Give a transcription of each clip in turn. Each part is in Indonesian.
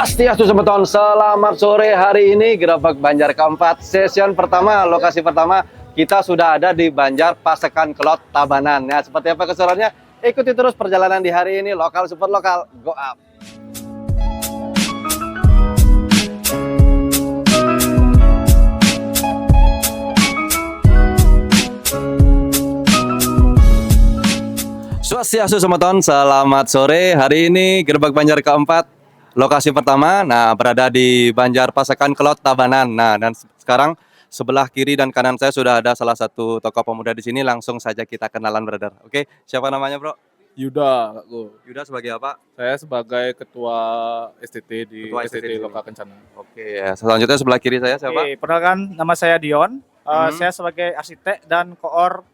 Swastiastu semeton, selamat sore. Hari ini Gerebek Banjar keempat, session pertama, lokasi pertama. Kita sudah ada di Banjar Pasekan Kelot Tabanan. Ya, seperti apa keseruannya? Ikuti terus perjalanan di hari ini, lokal super lokal, go up. Swastiastu semeton, selamat sore. Hari ini Gerebek Banjar keempat, lokasi pertama. Nah, berada di Banjar Pasekan Kelot Tabanan. Nah, dan sekarang sebelah kiri dan kanan saya sudah ada salah satu tokoh pemuda di sini. Langsung saja kita kenalan, brother. Oke, siapa namanya, bro? Yuda, Kakku. Yuda sebagai apa? Saya sebagai ketua STT di Ketua STT STT. Loka Kencana. Oke, ya. Selanjutnya sebelah kiri saya siapa? Oke, perkenalkan nama saya Dion. Saya sebagai arsitek dan koor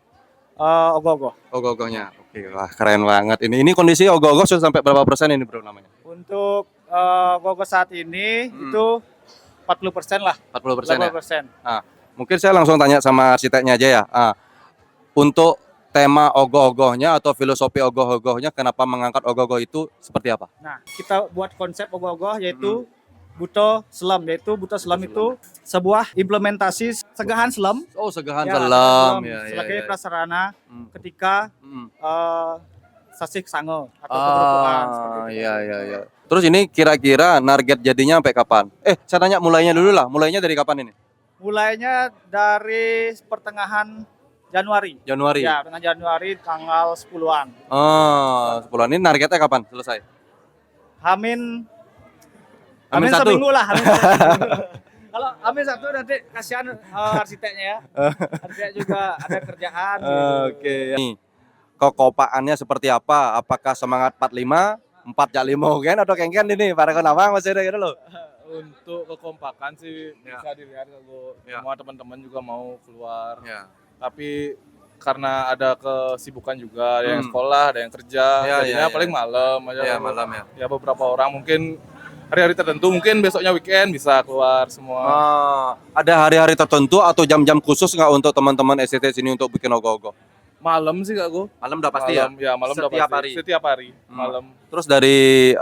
Ogoh-Ogoh. Ogoh-ogohnya. Oke, wah keren banget. Ini kondisi ogoh-ogoh sudah sampai berapa persen ini, bro, namanya? Untuk Ogoh-Ogoh saat ini itu 40% lah. 40% ya? 80%. Nah, mungkin saya langsung tanya sama arsiteknya aja ya. Untuk tema ogoh-ogohnya atau filosofi ogoh-ogohnya, kenapa mengangkat ogoh-ogoh itu seperti apa? Nah, kita buat konsep Ogoh-Ogoh yaitu Buto Selam, yaitu Buto Selam itu sebuah implementasi segahan selam. Oh, segahan Ya, selam. sebagai prasarana ketika Hmm. sasih sango atau keberuntungan. seperti itu. Iya. Terus ini kira-kira target jadinya sampai kapan? Saya tanya mulainya dulu lah. Mulainya dari kapan ini? Mulainya dari pertengahan Januari. Januari. Ya, dengan Januari tanggal 10-an. Oh, 10-an. Ini targetnya kapan selesai? Hamin Hamin satu. seminggu lah. Hamin seminggu. Kalau Hamin satu nanti kasihan arsiteknya ya. Arsitek juga ada kerjaan. Oke. Nih, kekompakannya seperti apa? Apakah semangat 45, 4 kan atau kengken ini? Para kenapa masih ada gitu loh. Untuk kekompakan sih Ya. bisa dilihat Kakku. Ya. Semua teman-teman juga mau keluar. Ya. Tapi karena ada kesibukan juga, ada yang sekolah, ada yang kerja, jadinya paling malam aja. Ya, Kakku. malam ya. Ya beberapa orang mungkin hari-hari tertentu, mungkin besoknya weekend bisa keluar semua. Ada hari-hari tertentu atau jam-jam khusus nggak untuk teman-teman STT sini untuk bikin ogoh-ogoh? Malam sih Kakku. Malam udah pasti Malam, ya malam udah Setiap pasti. hari? Setiap hari malam. Terus dari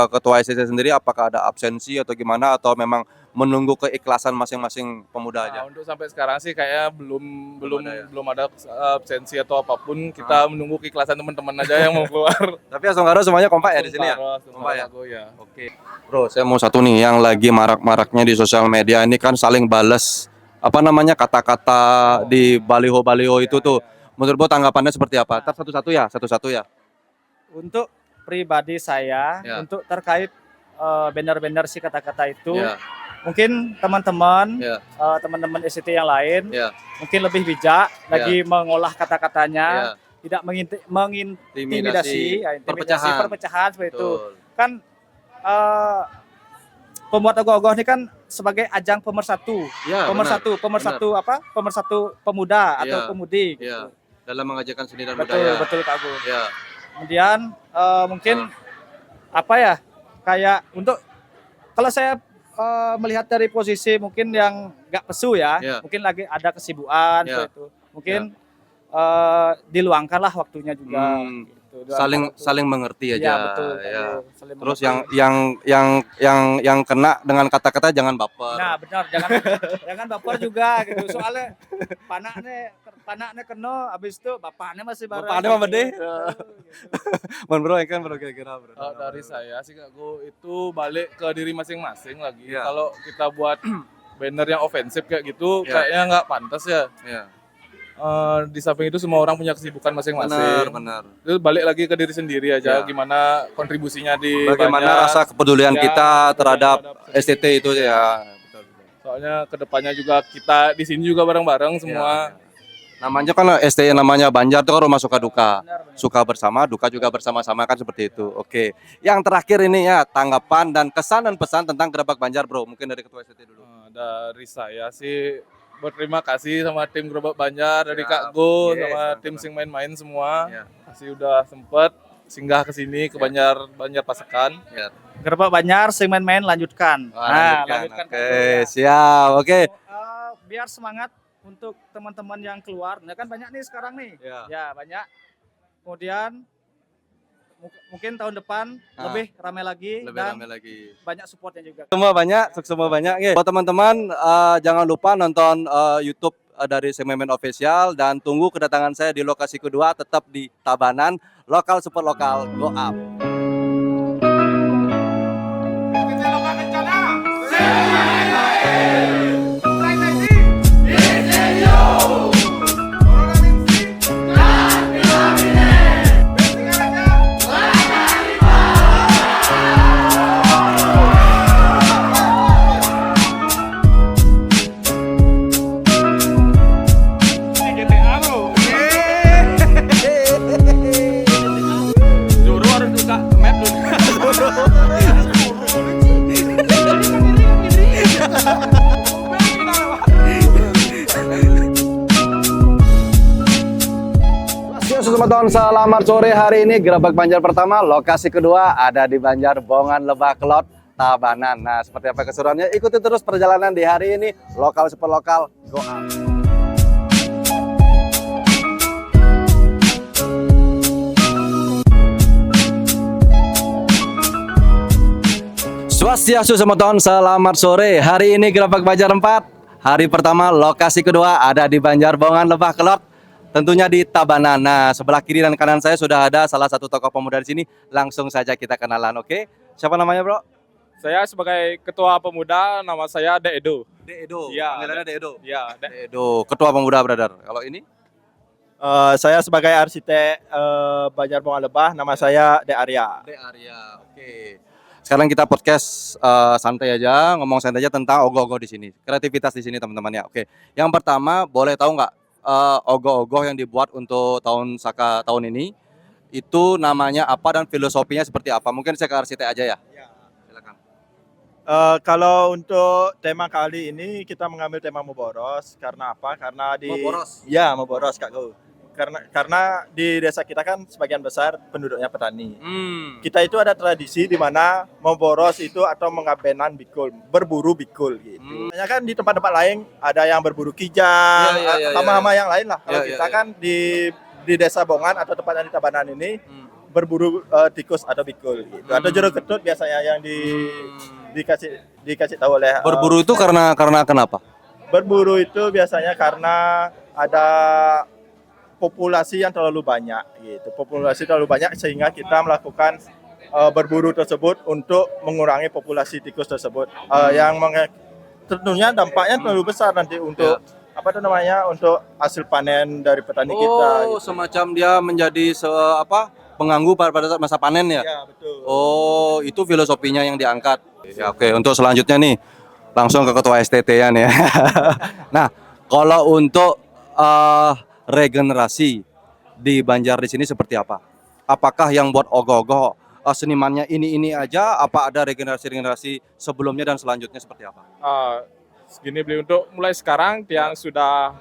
ketua STT sendiri apakah ada absensi atau gimana atau memang menunggu keikhlasan masing-masing pemuda aja? Nah, untuk sampai sekarang sih kayaknya belum ada absensi atau apapun. Ah. Kita menunggu keikhlasan teman-teman aja yang mau keluar. Tapi Asonggaro semuanya kompak ya di sini ya? Kompak ya? Aku ya. Oke. Bro, saya mau satu nih yang lagi marak-maraknya di sosial media ini kan saling bales kata-kata di baliho-baliho itu tuh. Menurut Bro tanggapannya seperti apa? Ntar satu-satu ya. Untuk pribadi saya, Ya. untuk terkait banner-banner si kata-kata itu, Ya. mungkin teman-teman Ya. teman-teman SCT yang lain Ya. mungkin lebih bijak lagi mengolah kata-katanya, Ya. tidak mengintimidasi, ya, perpecahan seperti itu. Betul. Kan pembuat ogoh-ogoh ini kan sebagai ajang pemersatu, Ya, pemersatu pemuda atau Iya. pemudi. Ya. Dalam mengajarkan seni dan Betul, budaya. betul Kak Gu. Ya. Kemudian mungkin apa ya, kayak untuk kalau saya melihat dari posisi mungkin yang nggak pesu ya, Ya. mungkin lagi ada kesibukan Ya. seperti itu. Mungkin diluangkanlah waktunya juga. Gitu. Saling mengerti aja. Iya, betul. Ya. Saling Terus mengerti. yang kena dengan kata-kata jangan baper. Nah, benar, jangan baper juga gitu. Soalnya panaknya kena, habis itu bapaknya masih bareng. Bapaknya mah bede. Gitu. Bro, kan bro kira-kira bro. Kalau dari saya sih Kakku itu balik ke diri masing-masing lagi. Iya. Kalau kita buat banner yang ofensif kayak gitu, Iya. kayaknya nggak pantas ya. Iya. Di samping itu semua orang punya kesibukan masing-masing. Benar. Itu balik lagi ke diri sendiri aja, Ya. gimana kontribusinya di Bagaimana Banjar. rasa kepedulian Ya, kita terhadap terhadap STT itu ya. Betul. Soalnya kedepannya juga kita di sini juga bareng-bareng semua. Ya. Namanya kan STT namanya Banjar itu kan rumah suka duka. Benar. Suka bersama, duka juga bersama-sama kan seperti itu. Oke. Yang terakhir ini ya tanggapan dan kesan dan pesan tentang Gerebek Banjar, Bro. Mungkin dari ketua STT dulu. Dari saya sih berterima kasih sama tim Gerebek Banjar, dari Siap. Kak Go, Yes, sama sama-sama. tim Sing Main-Main semua. Ya. Masih udah sempet singgah ke sini ke Banjar Pasekan. Ya. Gerebek Banjar, sing main-main lanjutkan. Oke, Lanjutkan. Kak Gu, ya. siap. Oke. Biar semangat untuk teman-teman yang keluar. Nah kan banyak nih sekarang nih. Ya. Ya, banyak. Kemudian mungkin tahun depan lebih ramai lagi Lebih dan ramai lagi. banyak supportnya juga. Semua banyak. Oke. Buat teman-teman jangan lupa nonton YouTube dari Sememen Official dan tunggu kedatangan saya di lokasi kedua tetap di Tabanan, lokal super lokal go up. Juru harus buka map dulu. Teman-teman, selamat sore. Hari ini Gerebek Banjar pertama, lokasi kedua ada di Banjar Bongan Lebah Kelot Tabanan. Nah, seperti apa keseruannya? Ikuti terus perjalanan di hari ini, lokal super lokal go up. Swastiastu teman-teman, selamat sore. Hari ini Gerebek Banjar 4, hari pertama, lokasi kedua ada di Banjar Bongan Lebah Kelot, tentunya di Tabanan. Nah, sebelah kiri dan kanan saya sudah ada salah satu tokoh pemuda di sini. Langsung saja kita kenalan, oke? Siapa namanya, Bro? Saya sebagai ketua pemuda, nama saya De Edo. De Edo. Iya, Panggilannya De Edo. Iya, De Edo, ketua pemuda, brother. Kalau ini? Saya sebagai arsitek Banjar Bongan Lebah, nama saya De Arya. De Arya. Oke. Sekarang kita podcast santai aja, ngomong santai aja tentang ogoh-ogoh di sini. Kreativitas di sini, teman-teman ya. Oke. Yang pertama, boleh tahu nggak ogoh-ogoh yang dibuat untuk tahun Saka tahun ini itu namanya apa dan filosofinya seperti apa? Mungkin saya ke arsitek aja ya. Silakan. Kalau untuk tema kali ini kita mengambil tema Moboros karena apa? Karena di Moboros? Ya, Moboros Kak Go. Karena di desa kita kan sebagian besar penduduknya petani. Kita itu ada tradisi di mana memboros itu atau mengabenan bikul, berburu bikul gitu. Banyak kan di tempat-tempat lain ada yang berburu kijang, hama-hama yang lain lah. Kalau kita kan di desa Bongan atau tempatnya di Tabanan ini berburu tikus atau bikul gitu. Atau jeruk ketut biasanya yang dikasih tahu oleh Berburu itu karena kenapa? berburu itu biasanya karena ada populasi yang terlalu banyak gitu. Populasi terlalu banyak sehingga kita melakukan berburu tersebut untuk mengurangi populasi tikus tersebut. Tentunya dampaknya terlalu besar nanti untuk untuk hasil panen dari petani kita. Oh, semacam dia menjadi pengganggu pada saat masa panen ya? Ya, betul. Oh, itu filosofinya yang diangkat. Ya, oke, untuk selanjutnya nih langsung ke ketua STT-an ya. Nah, kalau untuk regenerasi di Banjar di sini seperti apa? Apakah yang buat ogoh-ogoh senimannya ini aja? Apa ada regenerasi sebelumnya dan selanjutnya seperti apa? Segini beli untuk mulai sekarang yang sudah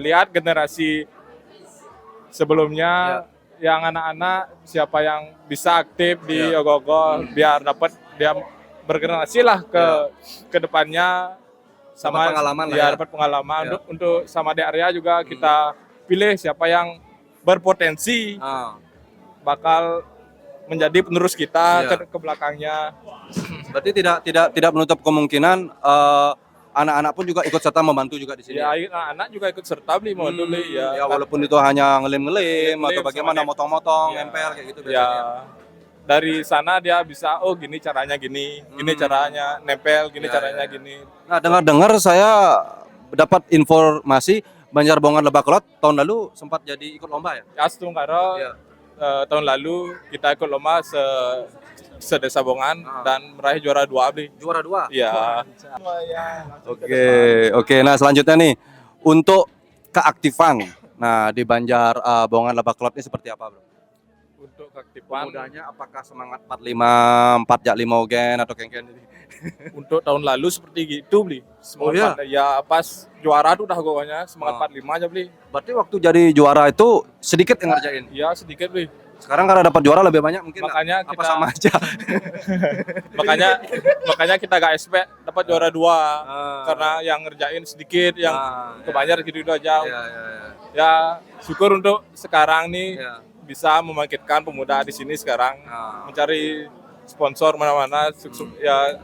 lihat generasi sebelumnya yang anak-anak siapa yang bisa aktif di ogoh-ogoh biar dapat dia bergenerasi lah ke depannya sama pengalaman lah ya, ya. dapat pengalaman untuk sama di area juga kita pilih siapa yang berpotensi bakal menjadi penerus kita ke belakangnya. Berarti tidak menutup kemungkinan anak-anak pun juga ikut serta membantu juga di sini. Ya, anak juga ikut serta beli mau dulu ya. Ya walaupun itu hanya ngelim-ngelim atau bagaimana sama motong-motong, ya. nempel kayak gitu Ya. biasanya. Dari sana dia bisa gini caranya gini caranya nempel, gini caranya gini. Nah, dengar-dengar saya dapat informasi Banjar Bongan Lebah Kelot tahun lalu sempat jadi ikut lomba ya? Ya Setunggara tahun lalu kita ikut lomba se-desa Bongan dan meraih juara 2 beli. Juara 2? Iya. Oke. Nah, selanjutnya nih untuk keaktifan. Nah, di Banjar Bongan Lebah Kelot ini seperti apa, Bro? Untuk keaktifan Pemudanya apakah semangat 45, 4 ogen atau kengken ini? untuk tahun lalu seperti gitu beli. Semangat ya pas juara tuh udah pokoknya semangat 45 aja beli. Berarti waktu jadi juara itu sedikit yang ngerjain? Iya sedikit beli. Sekarang karena dapat juara lebih banyak mungkin Makanya apa kita sama aja? makanya kita gak expect dapat juara 2 karena yang ngerjain sedikit yang kebanyakan gitu aja. Ya syukur untuk sekarang nih bisa membangkitkan pemuda di sini sekarang, mencari sponsor mana-mana, ya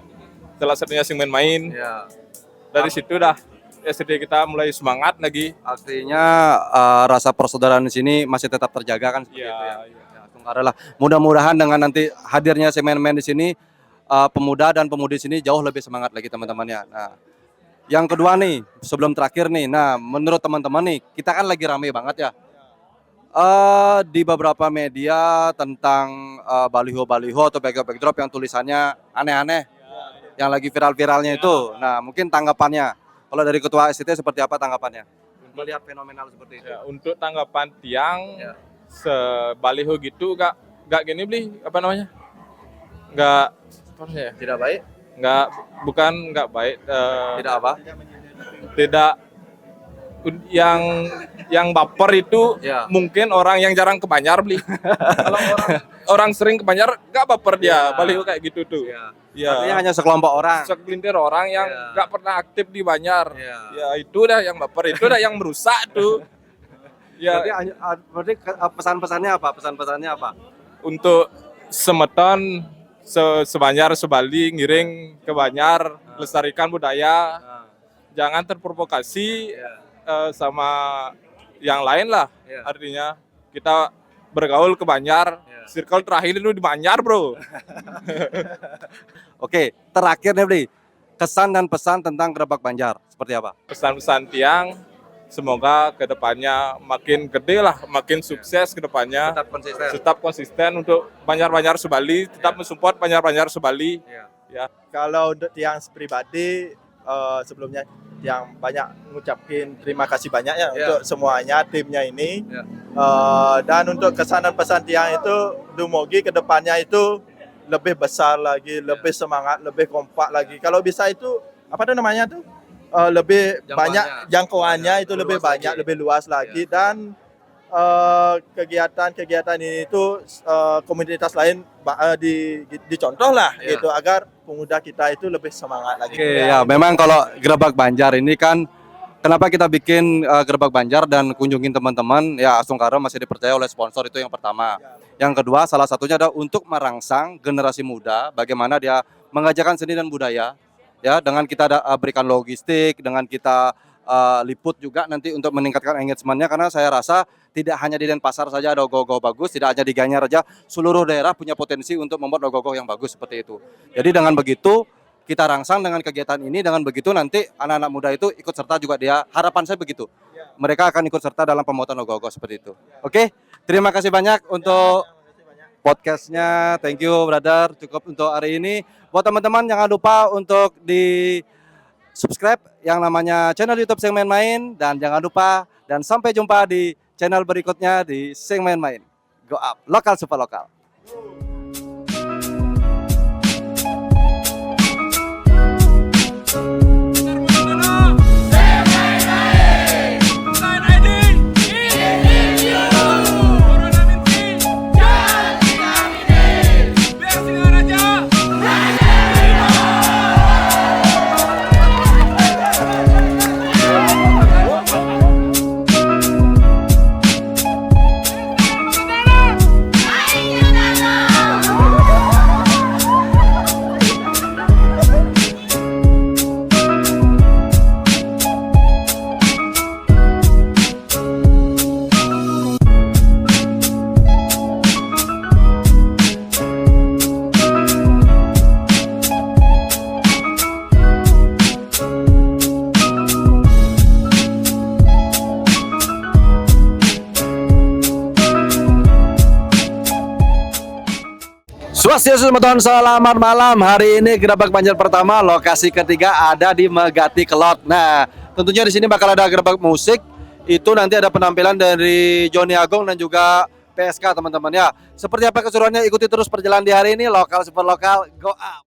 salah satunya Sing main-main. Ya. Dari situ dah SD kita mulai semangat lagi. Artinya rasa persaudaraan di sini masih tetap terjaga kan seperti Iya, itu ya. iya. Ya, Tungkara lah. Mudah-mudahan dengan nanti hadirnya semen-men di sini pemuda dan pemudi di sini jauh lebih semangat lagi teman-temannya. Nah, yang kedua nih, sebelum terakhir nih. Nah, menurut teman-teman nih, kita kan lagi rame banget ya. Di beberapa media tentang baliho-baliho atau backdrop yang tulisannya aneh-aneh, yang lagi viral-viralnya itu. Nah, mungkin tanggapannya, kalau dari Ketua STT seperti apa tanggapannya? Melihat fenomenal seperti itu. Ya, untuk tanggapan tiang Ya. sebaliho gitu gak gini beli apa namanya? Gak apa namanya ya? Tidak baik? Bukan nggak baik. Tidak apa? Tidak yang baper itu Ya. mungkin orang yang jarang ke Banjar beli. Kalau orang sering ke Banjar nggak baper dia Ya. baliho kayak gitu tuh. Ya. Ya. Artinya hanya sekelompok orang. Segelintir orang yang Ya. nggak pernah aktif di Banjar. Ya. Ya itu dah yang baper, itu dah yang merusak tuh. Berarti, Ya berarti pesan-pesannya apa? Pesan-pesannya apa? untuk semeton, sebanjar, sebali, ngiring ke Banjar, lestarikan budaya, jangan terprovokasi sama yang lain lah. Ya. Artinya kita bergaul ke Banjar, Ya. circle terakhir itu di Banjar bro. Oke, terakhir nih Bli, kesan dan pesan tentang Gerebek Banjar seperti apa? Pesan-pesan tiang, semoga kedepannya makin gede lah, makin sukses kedepannya. Tetap konsisten. Tetap konsisten untuk Banjar-Banjar Subali, tetap mensupport Banjar-Banjar Subali. Ya. Kalau untuk tiang pribadi sebelumnya yang banyak ngucapin terima kasih banyak ya untuk semuanya timnya ini. Ya. Dan untuk kesan dan pesan tiang itu Dumogi kedepannya itu lebih besar lagi, lebih semangat, lebih kompak lagi. Kalau bisa itu apa tuh namanya tuh lebih Jangkauannya. banyak jangkauannya itu Lebih lebih luas banyak, lagi. lebih luas lagi dan kegiatan-kegiatan ini itu komunitas lain dicontoh lah Ya. gitu agar pemuda kita itu lebih semangat lagi. Oke, ya memang kalau Gerebek Banjar ini kan kenapa kita bikin Gerebek Banjar dan kunjungin teman-teman ya Asungkara masih dipercaya oleh sponsor itu yang pertama. Yang kedua salah satunya adalah untuk merangsang generasi muda bagaimana dia mengajarkan seni dan budaya ya dengan kita berikan logistik, dengan kita liput juga nanti untuk meningkatkan engagement-nya karena saya rasa tidak hanya di Denpasar saja ada logo-logo bagus, tidak hanya di Gianyar saja, seluruh daerah punya potensi untuk membuat logo-logo yang bagus seperti itu. Jadi dengan begitu kita rangsang dengan kegiatan ini, dengan begitu nanti anak-anak muda itu ikut serta juga dia, harapan saya begitu. Mereka akan ikut serta dalam pembuatan logo-logo seperti itu. Oke, terima kasih banyak untuk podcastnya. Thank you brother, cukup untuk hari ini. Buat teman-teman jangan lupa untuk di subscribe yang namanya channel YouTube Sing Main-Main dan jangan lupa dan sampai jumpa di channel berikutnya di Sing Main-Main. Go up, lokal super lokal. Swastiastu Semeton, selamat malam. Hari ini Gerebek Banjar pertama, lokasi ketiga ada di Megati Kelot. Nah, tentunya di sini bakal ada gerebek musik. Itu nanti ada penampilan dari Joni Agung dan juga PSK teman-teman ya. Seperti apa keseruannya, ikuti terus perjalanan di hari ini. Lokal super lokal, go up.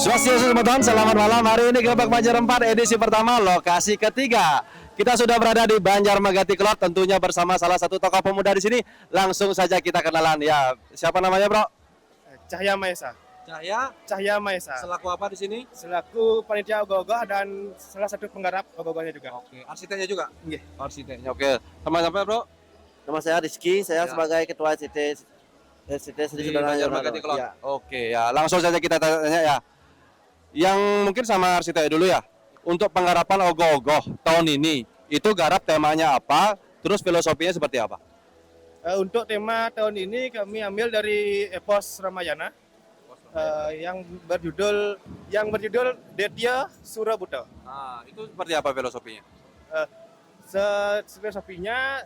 Swastiastu teman-teman, selamat malam. Hari ini Gerbang Banjar 4 edisi pertama, lokasi ketiga. Kita sudah berada di Banjarmegati Kelot, tentunya bersama salah satu tokoh pemuda di sini. Langsung saja kita kenalan. Ya, siapa namanya, Bro? Cahya Maesa. Cahya Maesa. selaku apa di sini? Selaku panitia ogah-ogah dan salah satu penggarap ogah-ogahnya juga. Oke, arsiteknya juga? Nggih. Arsiteknya. Oke. Sama siapa, Bro? Nama saya Rizky, saya Ya. sebagai ketua SCT Sri Di Saudara Banjarmegati Kelot. Ya. Oke, ya. Langsung saja kita tanya ya. Yang mungkin sama arsitek dulu ya. Untuk penggarapan ogoh-ogoh tahun ini, itu garap temanya apa? Terus filosofinya seperti apa? Untuk tema tahun ini kami ambil dari epos Ramayana yang berjudul Detya Surabuta. Nah, itu seperti apa filosofinya? Filosofinya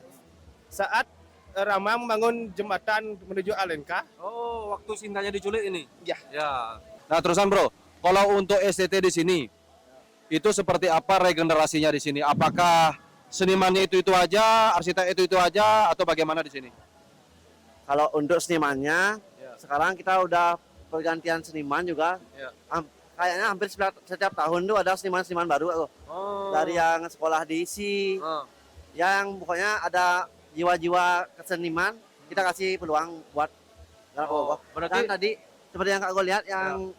saat Rama membangun jembatan menuju Alenka. Oh, waktu Sintanya diculik ini? Ya. Ya. Nah, terusan Bro, kalau untuk STT di sini, itu seperti apa regenerasinya di sini? Apakah senimannya itu aja, arsitek itu aja, atau bagaimana di sini? Kalau untuk senimannya, Ya. sekarang kita udah pergantian seniman juga. Ya. Kayaknya hampir setiap tahun tuh ada seniman-seniman baru aku. Oh. Dari yang sekolah di ISI, yang pokoknya ada jiwa-jiwa keseniman, kita kasih peluang buat garap Oh, ogoh. berarti- Dan tadi seperti yang Kak Go lihat yang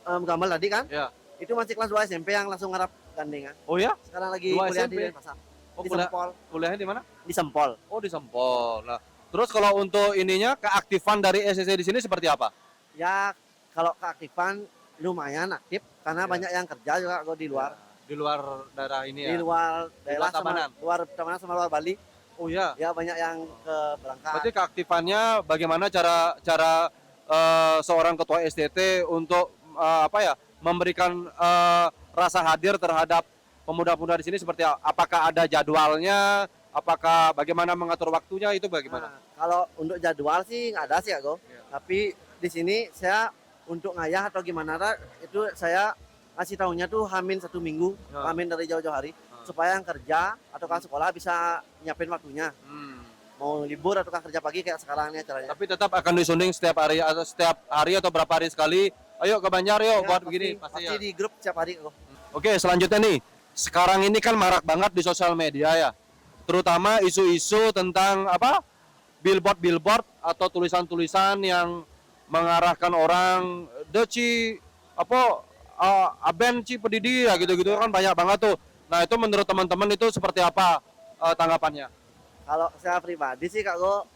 gambar tadi kan, Ya. itu masih kelas 2 SMP yang langsung ngarap gandengan. Oh ya? Sekarang lagi 2 kuliah di SMP? Denpasar. Oh, Di kuliah, Sempol. kuliahnya di mana? Di Sempol. Oh, di Sempol. Nah, terus kalau untuk ininya keaktifan dari SSC di sini seperti apa? Ya kalau keaktifan lumayan aktif karena Ya. banyak yang kerja juga kok di luar. Di luar daerah ini ya. Di luar daerah sama Tabanan? luar Tabanan sama luar Bali. Oh ya. Ya banyak yang ke berangkat. Berarti keaktifannya bagaimana cara seorang ketua STT untuk apa ya memberikan rasa hadir terhadap pemuda-pemuda di sini seperti apa? Apakah ada jadwalnya? Apakah bagaimana mengatur waktunya itu bagaimana? Nah, kalau untuk jadwal sih nggak ada sih ya Go. Ya. Tapi di sini saya untuk ngayah atau gimana itu saya ngasih tahunya tuh hamin 1 minggu, Ya. hamin dari jauh-jauh hari Ah. supaya yang kerja atau ke sekolah bisa nyiapin waktunya. Mau libur atau kerja pagi kayak sekarang ini acaranya. Tapi tetap akan disunding setiap hari atau berapa hari sekali. Ayo ke Banjar yuk Ya, buat begini pasti ya. di grup setiap hari kok. Oke, selanjutnya nih. Sekarang ini kan marak banget di sosial media ya. Terutama isu-isu tentang apa? Billboard atau tulisan-tulisan yang mengarahkan orang deci apa aben ci pedidi ya gitu-gitu kan banyak banget tuh. Nah, itu menurut teman-teman itu seperti apa tanggapannya? Kalau saya pribadi sih Kak Go,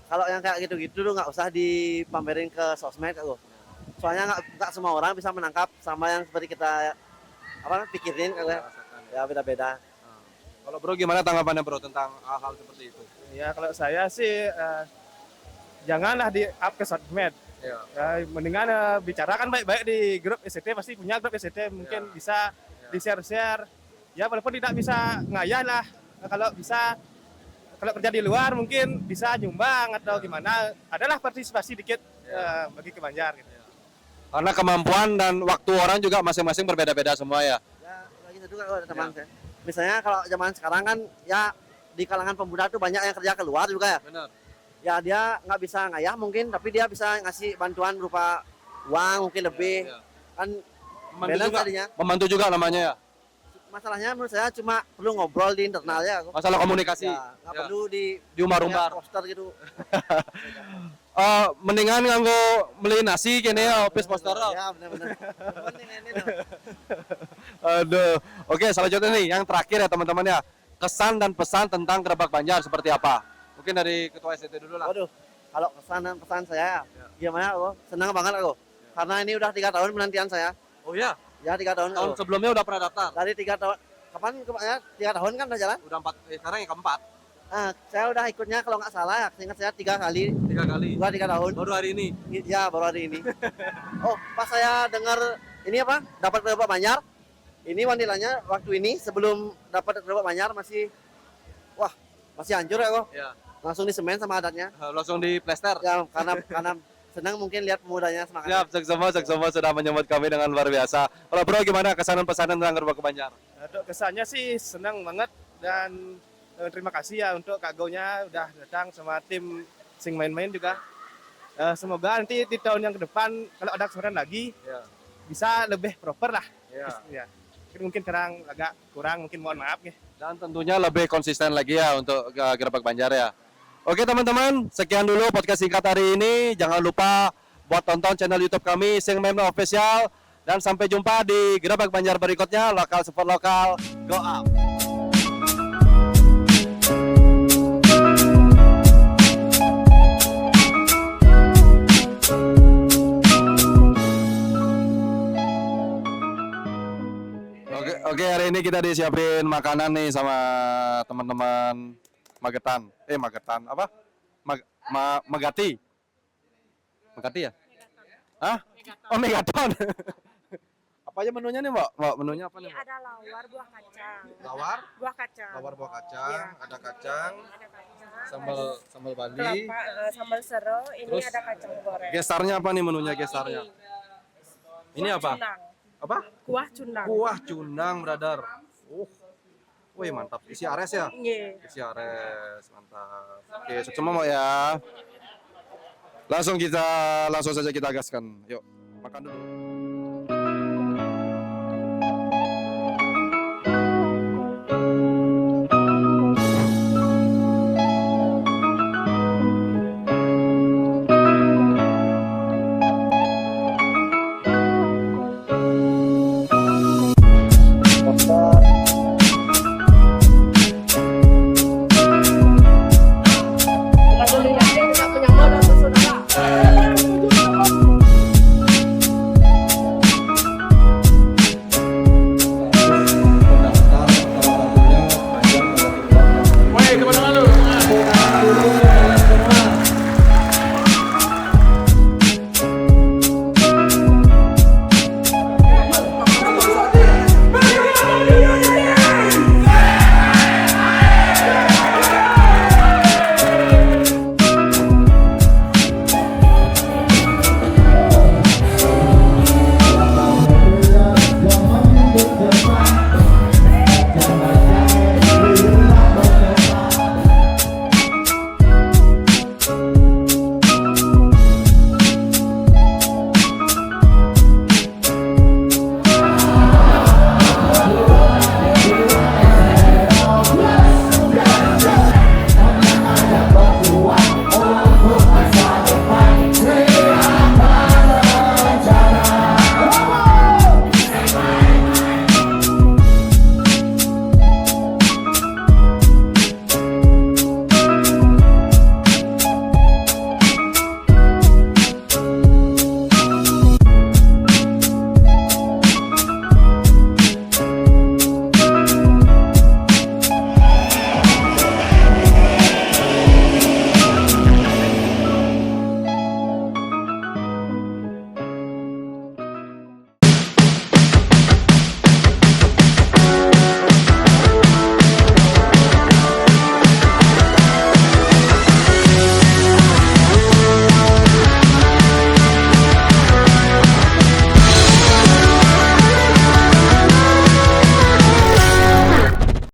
kalau yang kayak gitu-gitu tuh nggak usah dipamerin ke sosmed Kak Go. Soalnya nggak semua orang bisa menangkap sama yang seperti kita pikirin Kak Go. Ya beda-beda. Kalau Bro gimana tanggapannya Bro tentang hal-hal seperti itu? Ya kalau saya sih janganlah di up ke sosmed. Ya. Ya, mendingan bicarakan baik-baik di grup SCT, pasti punya grup SCT, mungkin Ya. bisa di-share-share. Ya walaupun tidak bisa ngayah lah, kalau bisa kalau kerja di luar mungkin bisa nyumbang atau gimana, adalah partisipasi dikit bagi ke Banjar gitu. Karena kemampuan dan waktu orang juga masing-masing berbeda-beda semua ya. Ya lagi satu Kak Go, ada teman saya. Misalnya kalau zaman sekarang kan ya di kalangan pemuda tuh banyak yang kerja keluar juga ya. Benar. Ya dia nggak bisa ngayah mungkin, tapi dia bisa ngasih bantuan berupa uang mungkin lebih. Ya. Kan Membantu balance juga, tadinya. membantu juga namanya ya. Masalahnya menurut saya cuma perlu ngobrol di internal ya. Kok. Masalah komunikasi. Ya, nggak Ya. perlu di Diumbar-umbar. poster gitu. Mendingan nganggo beli nasi kene ya, office poster. Ya benar-benar. Ini tuh. Aduh. Oke, selanjutnya nih yang terakhir ya teman-teman ya. Kesan dan pesan tentang Gerbang Banjar seperti apa? Mungkin dari ketua STT dulu lah. Waduh, kalau kesan dan pesan saya Ya. gimana aku? Senang banget aku. Karena ini udah 3 tahun penantian saya. Oh ya, Ya 3 tahun. tahun aku. sebelumnya udah pernah daftar. Dari 3 tahun. Kapan ya? 3 tahun kan udah jalan? Udah 4, sekarang yang keempat. Saya udah ikutnya kalau nggak salah ya, ingat saya 3 kali, 3 kali. 3 tahun. Baru hari ini. Ya baru hari ini. Oh pas saya dengar ini apa? Dapat Gerbang Banjar. Ini wanilanya waktu ini sebelum dapat Gerbang Banjar masih hancur ya kok. Ya. Langsung disemen sama adatnya. Langsung di plester. Ya karena senang mungkin lihat pemudanya semangat. Siap, Cek semua sudah menyambut kami dengan luar biasa. Kalau Bro gimana kesan dan pesan tentang Gerbang Banjar? Untuk kesannya sih senang banget dan terima kasih ya untuk Kak Go-nya udah datang sama tim sing main-main juga. Semoga nanti di tahun yang ke depan kalau ada kesempatan lagi Ya. bisa lebih proper lah. Iya. Ya. Mungkin sekarang agak kurang, mungkin mohon maaf ya. Dan tentunya lebih konsisten lagi ya untuk Gerbek Banjar ya. Oke teman-teman, sekian dulu podcast singkat hari ini. Jangan lupa buat tonton channel YouTube kami Sing Memno Official, dan sampai jumpa di Gerbek Banjar berikutnya. Lokal support lokal, go up. Oke, hari ini kita disiapin makanan nih sama teman-teman Magetan. Magetan apa? Megati. Megati ya? Hah? Oh, Megaton. Apa aja menunya nih, Mbak? Mbak, menunya apa nih, Ini Mbak? ada lawar buah kacang. Lawar, Buah kacang. buah kacang, Iya. ada kacang, Ada kacang. sambal Bali. Kelapa, sambal sero. Ini Terus ada kacang goreng. Gestarnya apa nih menunya gestarnya? Ini Kuah apa? Cundang. Apa? Kuah cundang. Kuah cundang, brother. Wih, mantap. Isi ares ya? Iya. Isi ares, mantap. Oke, sukses semua ya. Langsung saja kita gaskan. Yuk, makan dulu.